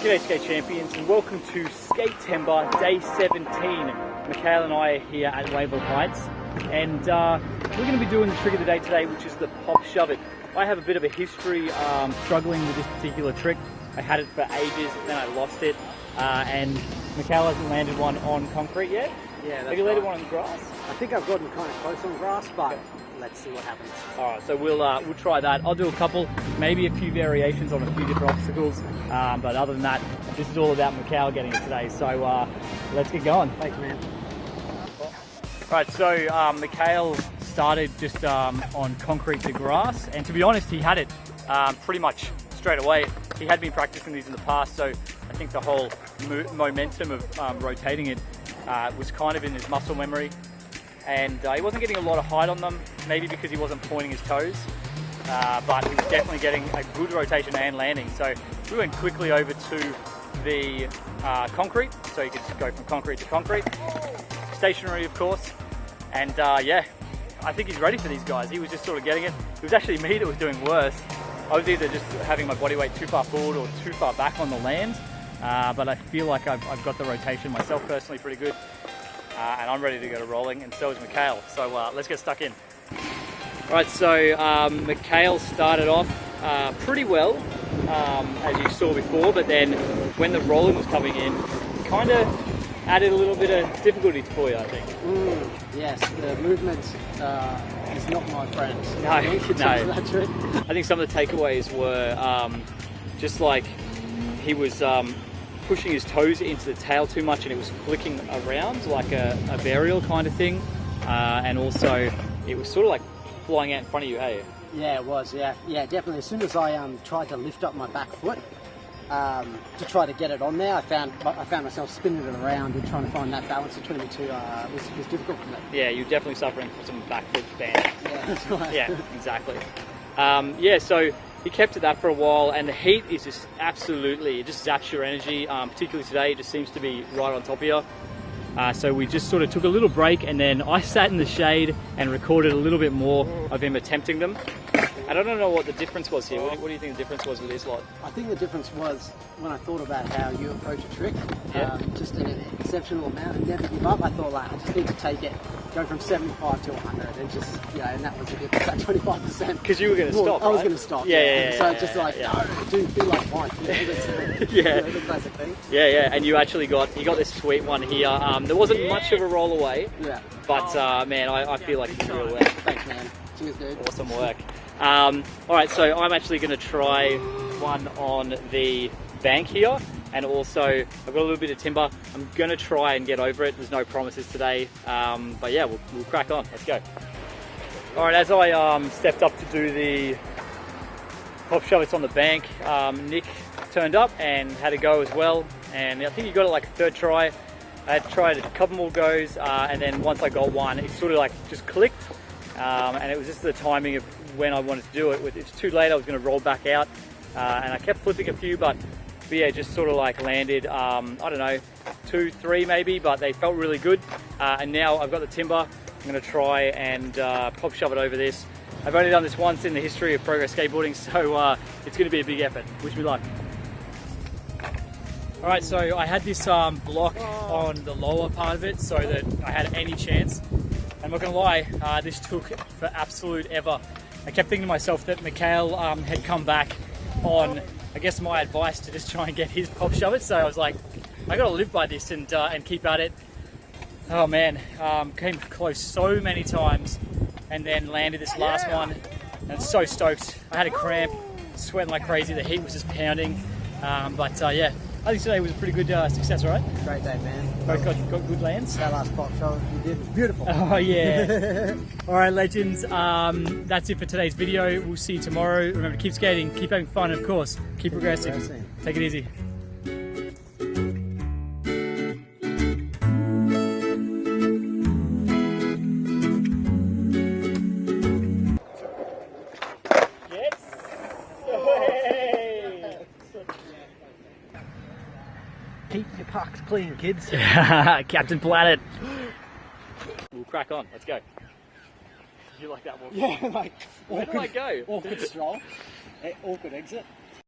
G'day skate champions and welcome to Skatember Day 17. Micheil and I are here at Wavell Heights and we're going to be doing the trick of the day today, which is the pop shove it. I have a bit of a history struggling with this particular trick. I had it for ages, then I lost it, and Micheil hasn't landed one on concrete yet. Yeah, that's Have you landed right. one on grass? I think I've gotten kind of close on grass, but let's see what happens. Alright, so we'll try that. I'll do a couple, maybe a few variations on a few different obstacles, but other than that, this is all about Micheil getting it today, so let's get going. Thanks, man. Right, so Micheil started just on concrete to grass, and to be honest, he had it pretty much straight away. He had been practicing these in the past, so I think the whole momentum of rotating it was kind of in his muscle memory, and he wasn't getting a lot of height on them, maybe because he wasn't pointing his toes, but he was definitely getting a good rotation and landing. So we went quickly over to the concrete, so you could go from concrete to concrete, stationary of course, and yeah, I think he's ready for these guys. He was just sort of getting it. It was actually me that was doing worse. I was either just having my body weight too far forward or too far back on the land, but I feel like I've got the rotation myself personally pretty good, and I'm ready to go to rolling, and so is Micheil. So let's get stuck in. Right, so Micheil started off pretty well, as you saw before, but then when the rolling was coming in, kind of added a little bit of difficulty for you, I think. Yes, the movement is not my friend. No. I think some of the takeaways were just like he was pushing his toes into the tail too much, and it was flicking around like a varial kind of thing, and also it was sort of like flying out in front of you, hey? Yeah, it was, yeah, definitely. As soon as I tried to lift up my back foot to try to get it on there, I found myself spinning it around and trying to find that balance between the two was difficult for me. Yeah, you're definitely suffering from some back foot band. Yeah, that's right. Yeah, exactly. Yeah, so he kept at that for a while, and the heat is just absolutely, it just zaps your energy, particularly today. It just seems to be right on top of you. So we just sort of took a little break, and then I sat in the shade and recorded a little bit more of him attempting them. And I don't know what the difference was here. What do you think the difference was with this lot? I think the difference was when I thought about how you approach a trick, Yeah. just an exceptional amount, and never give up. I thought, like, I just need to take it, go from 75 to 100, and just, and that was the difference, that 25%. Because you were going to stop, I was right? going to stop, Yeah. So just like, no, do like one. That's the classic thing. Yeah, and you actually got this sweet one here. There wasn't much of a roll away, but man, I feel like it's real work. Thanks, man. Cheers, dude. Awesome work. Alright, so I'm actually going to try one on the bank here, and also I've got a little bit of timber. I'm going to try and get over it. There's no promises today, but yeah, we'll crack on. Let's go. Alright, as I stepped up to do the pop shove it on the bank, Nick turned up and had a go as well, and I think he got it like a third try. I had tried a couple more goes, and then once I got one, it sort of like just clicked, and it was just the timing of when I wanted to do it. It's too late, I was going to roll back out, and I kept flipping a few, but yeah, just sort of like landed, I don't know, 2, 3 maybe, but they felt really good, and now I've got the timber. I'm going to try and pop shove it over this. I've only done this once in the history of progress skateboarding, so it's going to be a big effort. Wish me luck. Alright, so I had this block on the lower part of it so that I had any chance. I'm not going to lie, this took for absolute ever. I kept thinking to myself that Micheil had come back on, I guess, my advice to just try and get his pop shove it. So I was like, I got to live by this and keep at it. Oh man, came close so many times and then landed this last one. And I'm so stoked. I had a cramp, sweating like crazy. The heat was just pounding. But yeah, I think today was a pretty good success, right? Great day, man. Both got good lands. That last pop shove you did was beautiful. Oh yeah. All right, legends. That's it for today's video. We'll see you tomorrow. Remember to keep skating, keep having fun, and of course, keep progressing. Take it easy. Keep your pucks clean, kids. Captain Planet. We'll crack on. Let's go. You like that one? Yeah, like Where do I go? Awkward stroll, awkward exit.